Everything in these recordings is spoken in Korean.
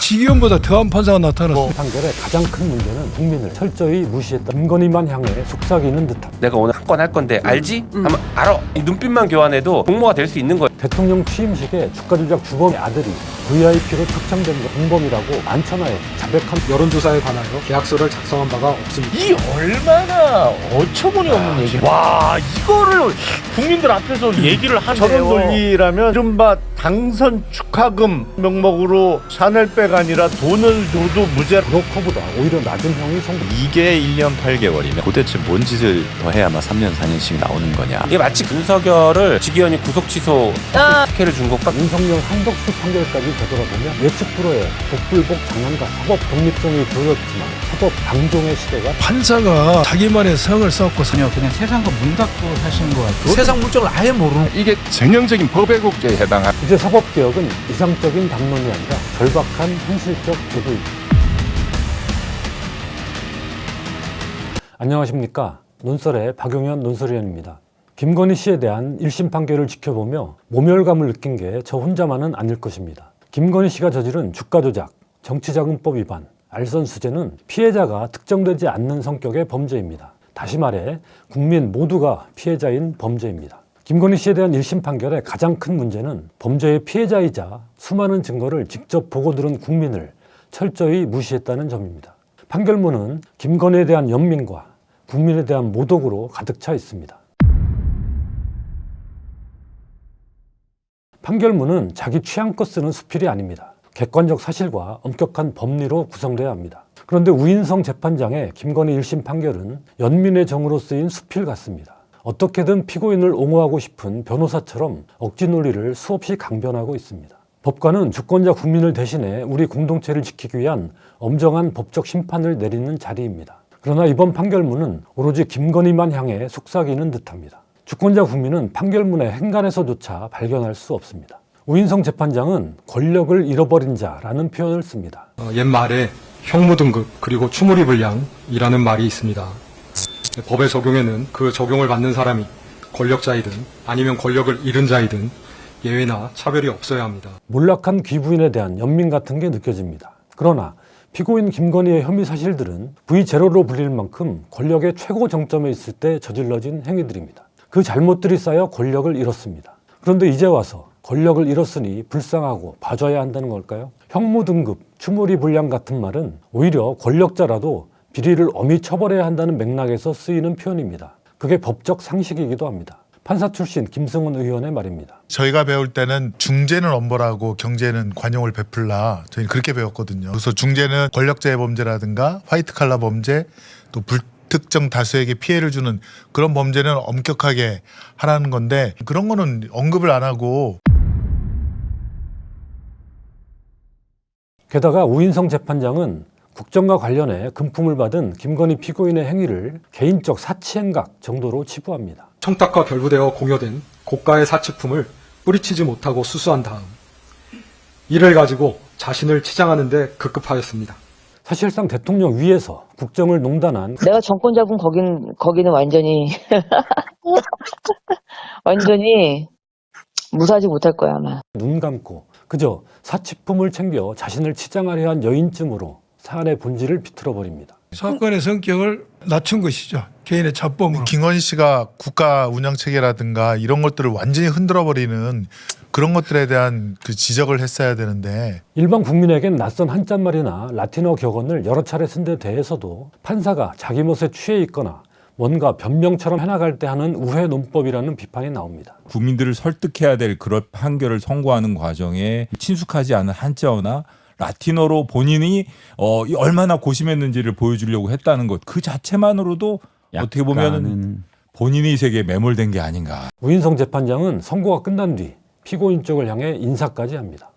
지기현보다 더한 판사가 나타났어. 판결의 가장 큰 문제는 국민을 철저히 무시했다. 김건희만 향해 속삭이는 듯한. 내가 오늘 한 건 할 건데 알지? 하면 알아. 이 눈빛만 교환해도 공모가 될 수 있는 거야. 대통령 취임식에 주가 조작 주범의 아들이 VIP로 초청된 공범이라고 많잖아요. 자백한 여론조사에 관하여 계약서를 작성한 바가 없습니다. 이 얼마나 어처구니 없는 얘기. 와, 이거를 국민들 앞에서 얘기를 하네요. 저런 논리라면 이른바 당선 축하금 명목으로 샤넬백 아니라 돈을 줘도 무죄. 브로커보다 오히려 낮은 형이 선고. 이게 1년 8개월이면 도대체 뭔 짓을 더 해야만 3년 4년씩 나오는 거냐. 이게 마치 윤석열을 지기현이 구속 취소 특혜를 준 것과 윤석열 한덕수 판결까지 되돌아보면 예측 불허의 복불복 장난과 사법 독립성이 보였지만 사법 방종의 시대가 판사가 자기만의 성을 쌓고 그냥 세상과 문 닫고 사시는 것 같아요. 세상 물정을 아예 모르는. 이게 전형적인 법외국제에 해당한. 이제 사법개혁은 이상적인 담론이 아니라 절박한 현실적 제도입니다. 안녕하십니까. 논설의 박용현 논설위원입니다. 김건희 씨에 대한 1심 판결을 지켜보며 모멸감을 느낀 게 저 혼자만은 아닐 것입니다. 김건희 씨가 저지른 주가 조작, 정치자금법 위반, 알선수재는 피해자가 특정되지 않는 성격의 범죄입니다. 다시 말해 국민 모두가 피해자인 범죄입니다. 김건희 씨에 대한 1심 판결의 가장 큰 문제는 범죄의 피해자이자 수많은 증거를 직접 보고 들은 국민을 철저히 무시했다는 점입니다. 판결문은 김건희에 대한 연민과 국민에 대한 모독으로 가득 차 있습니다. 판결문은 자기 취향껏 쓰는 수필이 아닙니다. 객관적 사실과 엄격한 법리로 구성돼야 합니다. 그런데 우인성 재판장의 김건희 1심 판결은 연민의 정으로 쓰인 수필 같습니다. 어떻게든 피고인을 옹호하고 싶은 변호사처럼 억지 논리를 수없이 강변하고 있습니다. 법관은 주권자 국민을 대신해 우리 공동체를 지키기 위한 엄정한 법적 심판을 내리는 자리입니다. 그러나 이번 판결문은 오로지 김건희만 향해 속삭이는 듯합니다. 주권자 국민은 판결문의 행간에서조차 발견할 수 없습니다. 우인성 재판장은 권력을 잃어버린 자라는 표현을 씁니다. 옛말에 형무등급 그리고 추모리불량이라는 말이 있습니다. 법의 적용에는 그 적용을 받는 사람이 권력자이든 아니면 권력을 잃은 자이든 예외나 차별이 없어야 합니다. 몰락한 귀부인에 대한 연민 같은 게 느껴집니다. 그러나 피고인 김건희의 혐의 사실들은 V0로 불릴 만큼 권력의 최고 정점에 있을 때 저질러진 행위들입니다. 그 잘못들이 쌓여 권력을 잃었습니다. 그런데 이제 와서 권력을 잃었으니 불쌍하고 봐줘야 한다는 걸까요? 형무등급, 추모리불량 같은 말은 오히려 권력자라도 비리를 엄히 처벌해야 한다는 맥락에서 쓰이는 표현입니다. 그게 법적 상식이기도 합니다. 판사 출신 김승훈 의원의 말입니다. 저희가 배울 때는 중재는 엄벌하고 경제는 관용을 베풀라, 저희는 그렇게 배웠거든요. 그래서 중재는 권력자의 범죄라든가 화이트칼라 범죄, 또 불특정 다수에게 피해를 주는 그런 범죄는 엄격하게 하라는 건데 그런 거는 언급을 안 하고. 게다가 우인성 재판장은 국정과 관련해 금품을 받은 김건희 피고인의 행위를 개인적 사치행각 정도로 치부합니다. 청탁과 결부되어 공여된 고가의 사치품을 뿌리치지 못하고 수수한 다음 이를 가지고 자신을 치장하는 데 급급하였습니다. 사실상 대통령 위에서 국정을 농단한 내가 정권 잡은 거기는 완전히 완전히 무사하지 못할 거야 아마. 눈 감고 그저 사치품을 챙겨 자신을 치장하려 한 여인쯤으로 사안의 본질을 비틀어버립니다. 사건의 성격을 낮춘 것이죠. 개인의 잡범으로. 김건희 씨가 국가 운영 체계라든가 이런 것들을 완전히 흔들어버리는 그런 것들에 대한 그 지적을 했어야 되는데. 일반 국민에겐 낯선 한자말이나 라틴어 격언을 여러 차례 쓴 데 대해서도 판사가 자기 멋에 취해 있거나 뭔가 변명처럼 해나갈 때 하는 우회 논법이라는 비판이 나옵니다. 국민들을 설득해야 될 그런 판결을 선고하는 과정에 친숙하지 않은 한자어나 라틴어로 본인이 얼마나 고심했는지를 보여주려고 했다는 것 그 자체만으로도 어떻게 보면 본인의 세계에 매몰된 게 아닌가. 우인성 재판장은 선고가 끝난 뒤 피고인 쪽을 향해 인사까지 합니다.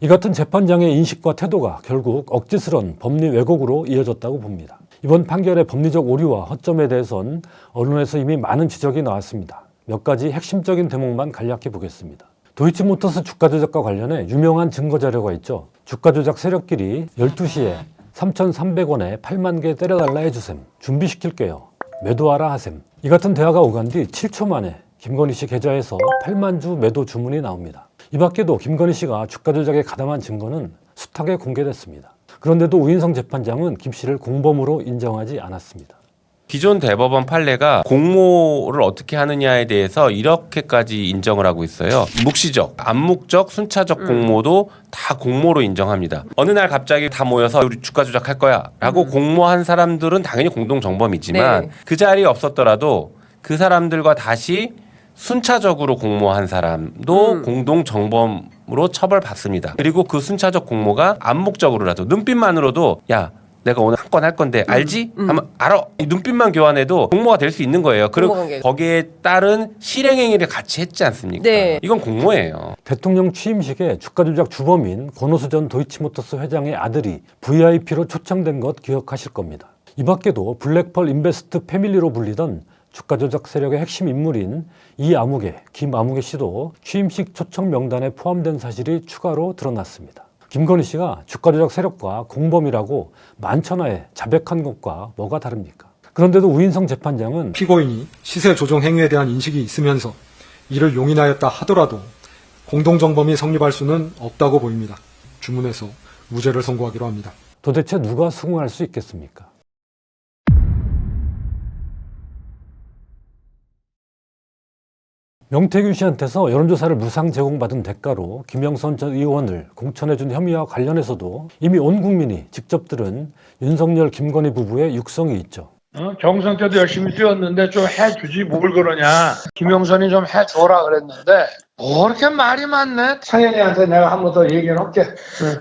이 같은 재판장의 인식과 태도가 결국 억지스런 법리 왜곡으로 이어졌다고 봅니다. 이번 판결의 법리적 오류와 허점에 대해선 언론에서 이미 많은 지적이 나왔습니다. 몇 가지 핵심적인 대목만 간략히 보겠습니다. 도이치모터스 주가 조작과 관련해 유명한 증거 자료가 있죠. 주가 조작 세력끼리 12시에 3,300원에 8만 개 때려달라 해주셈. 준비시킬게요. 매도하라 하셈. 이 같은 대화가 오간 뒤 7초 만에 김건희 씨 계좌에서 8만 주 매도 주문이 나옵니다. 이 밖에도 김건희 씨가 주가 조작에 가담한 증거는 숱하게 공개됐습니다. 그런데도 우인성 재판장은 김 씨를 공범으로 인정하지 않았습니다. 기존 대법원 판례가 공모를 어떻게 하느냐에 대해서 이렇게까지 인정을 하고 있어요. 묵시적, 암묵적, 순차적 공모도 다 공모로 인정합니다. 어느 날 갑자기 다 모여서 우리 주가 조작할 거야 라고 공모한 사람들은 당연히 공동정범이지만 네. 그 자리에 없었더라도 그 사람들과 다시 순차적으로 공모한 사람도 공동정범으로 처벌받습니다. 그리고 그 순차적 공모가 암묵적으로라도 눈빛만으로도 야 내가 오늘 한 건 할 건데 알지? 하면 알아. 이 눈빛만 교환해도 공모가 될 수 있는 거예요. 그리고 거기에 따른 실행행위를 같이 했지 않습니까? 네. 이건 공모예요. 대통령 취임식에 주가 조작 주범인 권오수 전 도이치모터스 회장의 아들이 VIP로 초청된 것 기억하실 겁니다. 이 밖에도 블랙펄 인베스트 패밀리로 불리던 주가 조작 세력의 핵심 인물인 이아무개, 김아무개 씨도 취임식 초청 명단에 포함된 사실이 추가로 드러났습니다. 김건희 씨가 주가 조작 세력과 공범이라고 만천하에 자백한 것과 뭐가 다릅니까? 그런데도 우인성 재판장은 피고인이 시세 조정 행위에 대한 인식이 있으면서 이를 용인하였다 하더라도 공동정범이 성립할 수는 없다고 보입니다. 주문해서 무죄를 선고하기로 합니다. 도대체 누가 수긍할 수 있겠습니까? 명태균 씨한테서 여론조사를 무상 제공받은 대가로 김영선 전 의원을 공천해준 혐의와 관련해서도 이미 온 국민이 직접 들은 윤석열, 김건희 부부의 육성이 있죠. 경선 때도 열심히 뛰었는데 좀 해주지 뭘 그러냐. 김영선이 좀 해줘라 그랬는데 뭐 이렇게 말이 많네. 상현이한테 내가 한 번 더 얘기를 할게.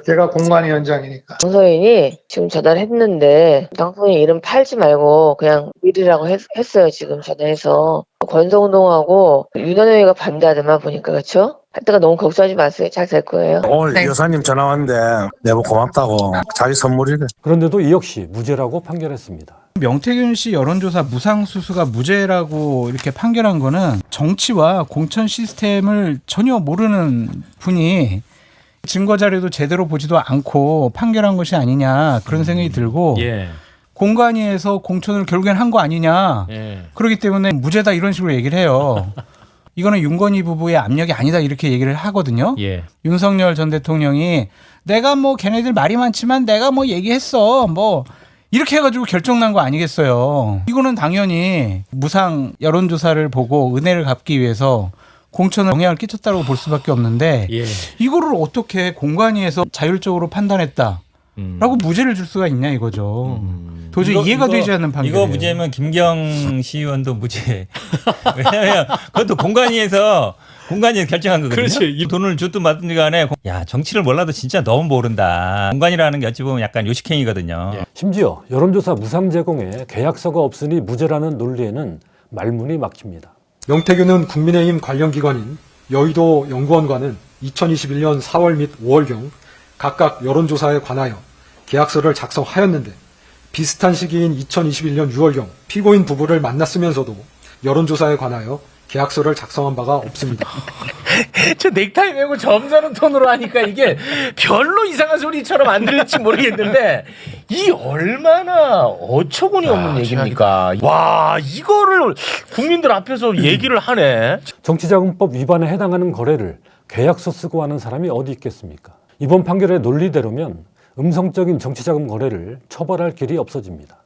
걔가 공관위원장이니까. 당선인이 지금 전화했는데 당선인 이름 팔지 말고 그냥 미리라고 했어요. 지금 전화해서 권성동하고 윤한영이가 반대하더만 보니까 그렇죠? 하여튼 너무 걱정하지 마세요. 잘 될 거예요. 오늘 여사님 전화 왔는데 내가 고맙다고 자기 선물이래. 그런데도 이 역시 무죄라고 판결했습니다. 명태균 씨 여론조사 무상수수가 무죄라고 이렇게 판결한 거는 정치와 공천 시스템을 전혀 모르는 분이 증거 자료도 제대로 보지도 않고 판결한 것이 아니냐 그런 생각이 들고 공관위에서 공천을 결국엔 한 거 아니냐 그렇기 때문에 무죄다 이런 식으로 얘기를 해요. 이거는 윤건희 부부의 압력이 아니다 이렇게 얘기를 하거든요. 윤석열 전 대통령이 내가 뭐 걔네들 말이 많지만 내가 뭐 얘기했어 뭐 이렇게 해가지고 결정난 거 아니겠어요. 이거는 당연히 무상 여론조사를 보고 은혜를 갚기 위해서 공천에 영향을 끼쳤다고 볼 수밖에 없는데 이거를 어떻게 공관위에서 자율적으로 판단했다 라고 무죄를 줄 수가 있냐 이거죠. 도저히 이해가 되지 않는 판결이에요. 이거 무죄면 김경 시의원도 무죄. 왜냐하면 그것도 공관위에서 결정한 거거든요. 그렇지. 이 돈을 줬든 말든 간에 야 정치를 몰라도 진짜 너무 모른다. 공관이라는 게 어찌 보면 약간 요식행위거든요. 심지어 여론조사 무상 제공에 계약서가 없으니 무죄라는 논리에는 말문이 막힙니다. 명태균은 국민의힘 관련 기관인 여의도 연구원과는 2021년 4월 및 5월경 각각 여론조사에 관하여 계약서를 작성하였는데 비슷한 시기인 2021년 6월경 피고인 부부를 만났으면서도 여론조사에 관하여 계약서를 작성한 바가 없습니다. 저 넥타이 메고 점잖은 톤으로 하니까 이게 별로 이상한 소리처럼 안 들릴지 모르겠는데 이 얼마나 어처구니 없는 얘기입니까? 와 이거를 국민들 앞에서 얘기를 하네. 정치자금법 위반에 해당하는 거래를 계약서 쓰고 하는 사람이 어디 있겠습니까? 이번 판결의 논리대로면 음성적인 정치자금 거래를 처벌할 길이 없어집니다.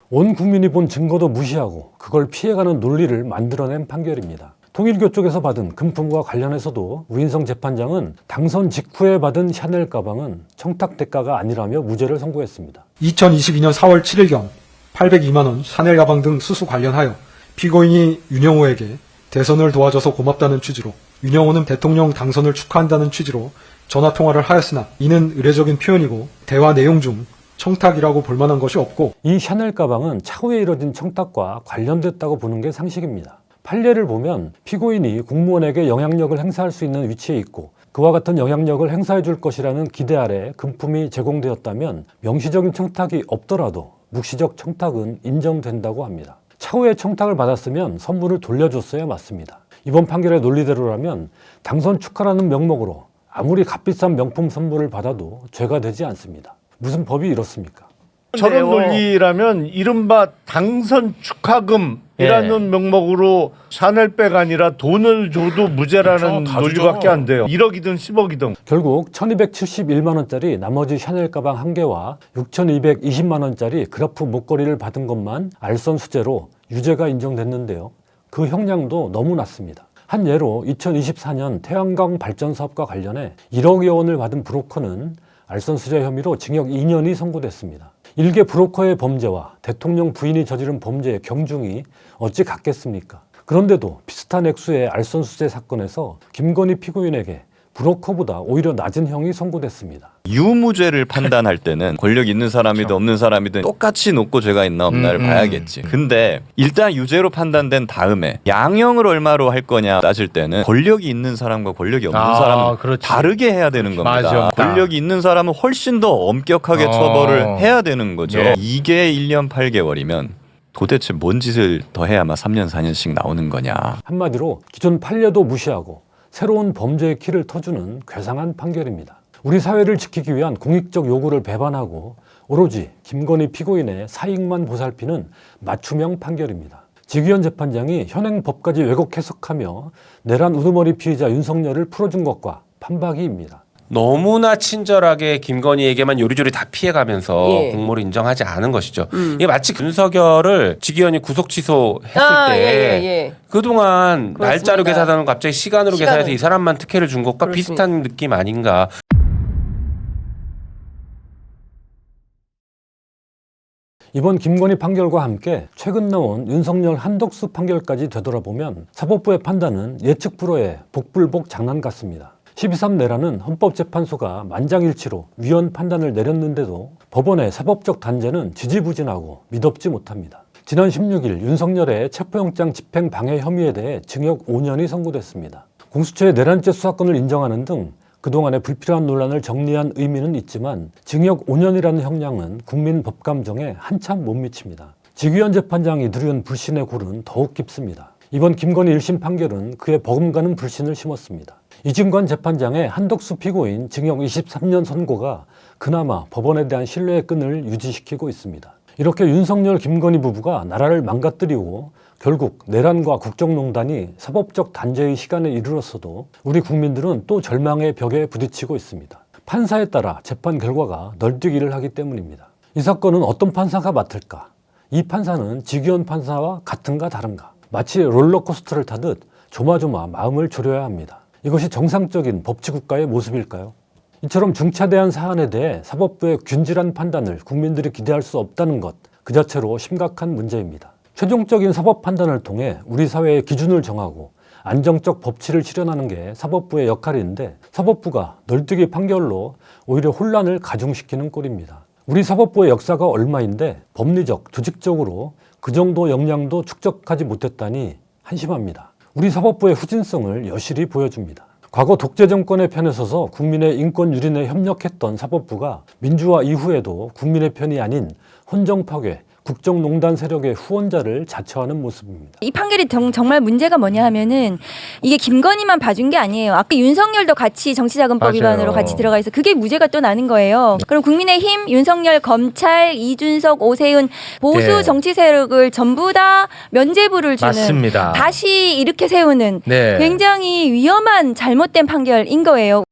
온 국민이 본 증거도 무시하고 그걸 피해가는 논리를 만들어낸 판결입니다. 통일교 쪽에서 받은 금품과 관련해서도 우인성 재판장은 당선 직후에 받은 샤넬 가방은 청탁 대가가 아니라며 무죄를 선고했습니다. 2022년 4월 7일경 802만 원 샤넬 가방 등 수수 관련하여 피고인이 윤영호에게 대선을 도와줘서 고맙다는 취지로 윤영호는 대통령 당선을 축하한다는 취지로 전화통화를 하였으나 이는 의례적인 표현이고 대화 내용 중 청탁이라고 볼 만한 것이 없고 이 샤넬 가방은 차후에 이뤄진 청탁과 관련됐다고 보는 게 상식입니다. 판례를 보면 피고인이 공무원에게 영향력을 행사할 수 있는 위치에 있고 그와 같은 영향력을 행사해 줄 것이라는 기대 아래 금품이 제공되었다면 명시적인 청탁이 없더라도 묵시적 청탁은 인정된다고 합니다. 차후에 청탁을 받았으면 선물을 돌려줬어야 맞습니다. 이번 판결의 논리대로라면 당선 축하라는 명목으로 아무리 값비싼 명품 선물을 받아도 죄가 되지 않습니다. 무슨 법이 이렇습니까? 저런 논리라면 이른바 당선 축하금이라는 명목으로 샤넬백 아니라 돈을 줘도 무죄라는 논리밖에 안 돼요. 1억이든 10억이든. 결국 1271만 원짜리 나머지 샤넬 가방 1개와 6220만 원짜리 그라프 목걸이를 받은 것만 알선수재로 유죄가 인정됐는데요. 그 형량도 너무 낮습니다. 한 예로 2024년 태양광 발전 사업과 관련해 1억여 원을 받은 브로커는 알선수재 혐의로 징역 2년이 선고됐습니다. 일개 브로커의 범죄와 대통령 부인이 저지른 범죄의 경중이 어찌 같겠습니까? 그런데도 비슷한 액수의 알선수재 사건에서 김건희 피고인에게 브로커보다 오히려 낮은 형이 선고됐습니다. 유무죄를 판단할 때는 권력 있는 사람이든 없는 사람이든 똑같이 높고 죄가 있나 없나를 봐야겠지. 근데 일단 유죄로 판단된 다음에 양형을 얼마로 할 거냐 따질 때는 권력이 있는 사람과 권력이 없는 사람은 다르게 해야 되는 겁니다. 맞아. 권력이 있는 사람은 훨씬 더 엄격하게 처벌을 해야 되는 거죠. 이게 1년 8개월이면 도대체 뭔 짓을 더 해야만 3년 4년씩 나오는 거냐. 한마디로 기존 판례도 무시하고 새로운 범죄의 키를 터주는 괴상한 판결입니다. 우리 사회를 지키기 위한 공익적 요구를 배반하고 오로지 김건희 피고인의 사익만 보살피는 맞춤형 판결입니다. 지기현 재판장이 현행 법까지 왜곡 해석하며 내란 우두머리 피의자 윤석열을 풀어준 것과 판박이입니다. 너무나 친절하게 김건희에게만 요리조리 다 피해가면서 공모를 인정하지 않은 것이죠. 이게 마치 윤석열을 지기현이 구속 취소했을 때 그동안 날짜로 계산하는 거 갑자기 시간으로 계산해서 이 사람만 특혜를 준 것과 비슷한 느낌 아닌가. 이번 김건희 판결과 함께 최근 나온 윤석열 한덕수 판결까지 되돌아보면 사법부의 판단은 예측 불허의 복불복 장난 같습니다. 12.3 내란은 헌법재판소가 만장일치로 위헌 판단을 내렸는데도 법원의 사법적 단죄는 지지부진하고 믿업지 못합니다. 지난 16일 윤석열의 체포영장 집행 방해 혐의에 대해 징역 5년이 선고됐습니다. 공수처의 내란죄 수사권을 인정하는 등 그동안의 불필요한 논란을 정리한 의미는 있지만 징역 5년이라는 형량은 국민 법감정에 한참 못 미칩니다. 지기현 재판장이 누린 불신의 골은 더욱 깊습니다. 이번 김건희 1심 판결은 그의 버금가는 불신을 심었습니다. 이진관 재판장의 한덕수 피고인 징역 23년 선고가 그나마 법원에 대한 신뢰의 끈을 유지시키고 있습니다. 이렇게 윤석열 김건희 부부가 나라를 망가뜨리고 결국 내란과 국정농단이 사법적 단죄의 시간에 이르렀어도 우리 국민들은 또 절망의 벽에 부딪히고 있습니다. 판사에 따라 재판 결과가 널뛰기를 하기 때문입니다. 이 사건은 어떤 판사가 맡을까? 이 판사는 지기현 판사와 같은가 다른가? 마치 롤러코스터를 타듯 조마조마 마음을 졸여야 합니다. 이것이 정상적인 법치국가의 모습일까요? 이처럼 중차대한 사안에 대해 사법부의 균질한 판단을 국민들이 기대할 수 없다는 것, 그 자체로 심각한 문제입니다. 최종적인 사법 판단을 통해 우리 사회의 기준을 정하고 안정적 법치를 실현하는 게 사법부의 역할인데 사법부가 널뛰기 판결로 오히려 혼란을 가중시키는 꼴입니다. 우리 사법부의 역사가 얼마인데 법리적, 조직적으로 그 정도 역량도 축적하지 못했다니 한심합니다. 우리 사법부의 후진성을 여실히 보여줍니다. 과거 독재 정권의 편에 서서 국민의 인권 유린에 협력했던 사법부가 민주화 이후에도 국민의 편이 아닌 헌정 파괴, 국정농단 세력의 후원자를 자처하는 모습입니다. 이 판결이 정말 문제가 뭐냐 하면은 이게 김건희만 봐준 게 아니에요. 아까 윤석열도 같이 정치자금법 위반으로 같이 들어가 있어. 그게 무죄가 또 나는 거예요. 그럼 국민의힘, 윤석열, 검찰, 이준석, 오세훈 보수 정치 세력을 전부 다 면죄부를 주는 맞습니다. 다시 이렇게 세우는 굉장히 위험한 잘못된 판결인 거예요.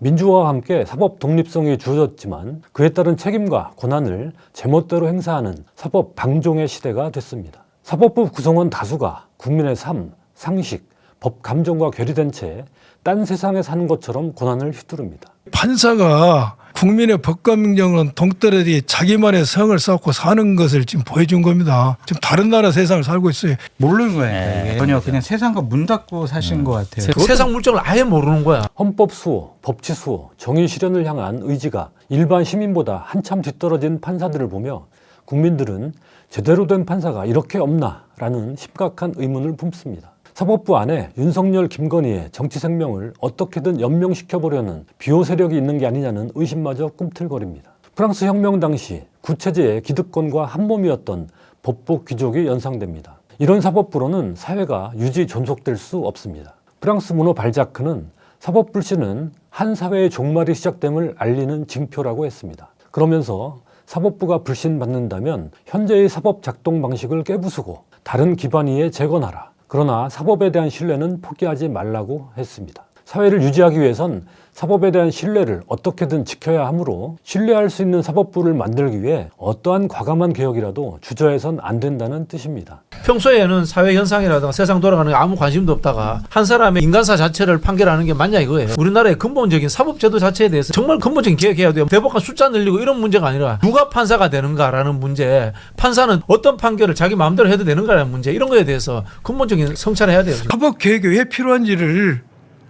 민주화와 함께 사법 독립성이 주어졌지만 그에 따른 책임과 권한을 제멋대로 행사하는 사법 방종의 시대가 됐습니다. 사법부 구성원 다수가 국민의 삶, 상식, 법 감정과 괴리된 채 딴 세상에 사는 것처럼 권한을 휘두릅니다. 판사가 국민의 법감정은 동떨어지 자기만의 성을 쌓고 사는 것을 지금 보여준 겁니다. 지금 다른 나라 세상을 살고 있어요. 모르는 거예요. 전혀 그냥 세상과 문 닫고 사시는 것 같아요. 세상 물정을 아예 모르는 거야. 헌법 수호, 법치 수호, 정의 실현을 향한 의지가 일반 시민보다 한참 뒤떨어진 판사들을 보며 국민들은 제대로 된 판사가 이렇게 없나라는 심각한 의문을 품습니다. 사법부 안에 윤석열, 김건희의 정치 생명을 어떻게든 연명시켜보려는 비호 세력이 있는 게 아니냐는 의심마저 꿈틀거립니다. 프랑스 혁명 당시 구체제의 기득권과 한몸이었던 법복 귀족이 연상됩니다. 이런 사법부로는 사회가 유지 존속될 수 없습니다. 프랑스 문호 발자크는 사법 불신은 한 사회의 종말이 시작됨을 알리는 징표라고 했습니다. 그러면서 사법부가 불신받는다면 현재의 사법 작동 방식을 깨부수고 다른 기반 위에 재건하라. 그러나 사법에 대한 신뢰는 포기하지 말라고 했습니다. 사회를 유지하기 위해선 사법에 대한 신뢰를 어떻게든 지켜야 하므로 신뢰할 수 있는 사법부를 만들기 위해 어떠한 과감한 개혁이라도 주저해선 안 된다는 뜻입니다. 평소에는 사회 현상이라든가 세상 돌아가는 게 아무 관심도 없다가 한 사람의 인간사 자체를 판결하는 게 맞냐 이거예요. 우리나라의 근본적인 사법제도 자체에 대해서 정말 근본적인 개혁해야 돼요. 대법관 숫자 늘리고 이런 문제가 아니라 누가 판사가 되는가라는 문제, 판사는 어떤 판결을 자기 마음대로 해도 되는가라는 문제, 이런 거에 대해서 근본적인 성찰해야 돼요. 사법 개혁이 왜 필요한지를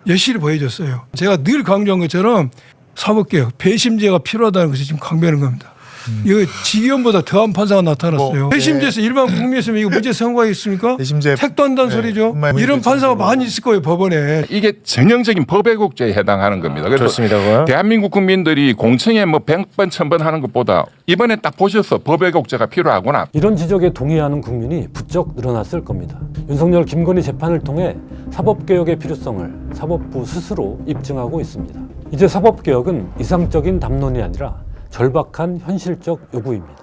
여실히 보여줬어요. 제가 늘 강조한 것처럼 사법개혁, 배심제가 필요하다는 것을 지금 강조하는 겁니다. 이거 지기현보다 더한 판사가 나타났어요. 배심제에서 일반 국민이었으면 이거 무죄 선고하겠습니까? 택도 한다는 소리죠. 이런 판사가 많이 있을 거예요, 법원에. 이게 전형적인 법외국죄에 해당하는 겁니다. 그래서 좋습니다. 대한민국 국민들이 공청회 뭐 100번, 1000번 하는 것보다 이번에 딱 보셔서 법외국죄가 필요하구나. 이런 지적에 동의하는 국민이 부쩍 늘어났을 겁니다. 윤석열, 김건희 재판을 통해 사법개혁의 필요성을 사법부 스스로 입증하고 있습니다. 이제 사법개혁은 이상적인 담론이 아니라 절박한 현실적 요구입니다.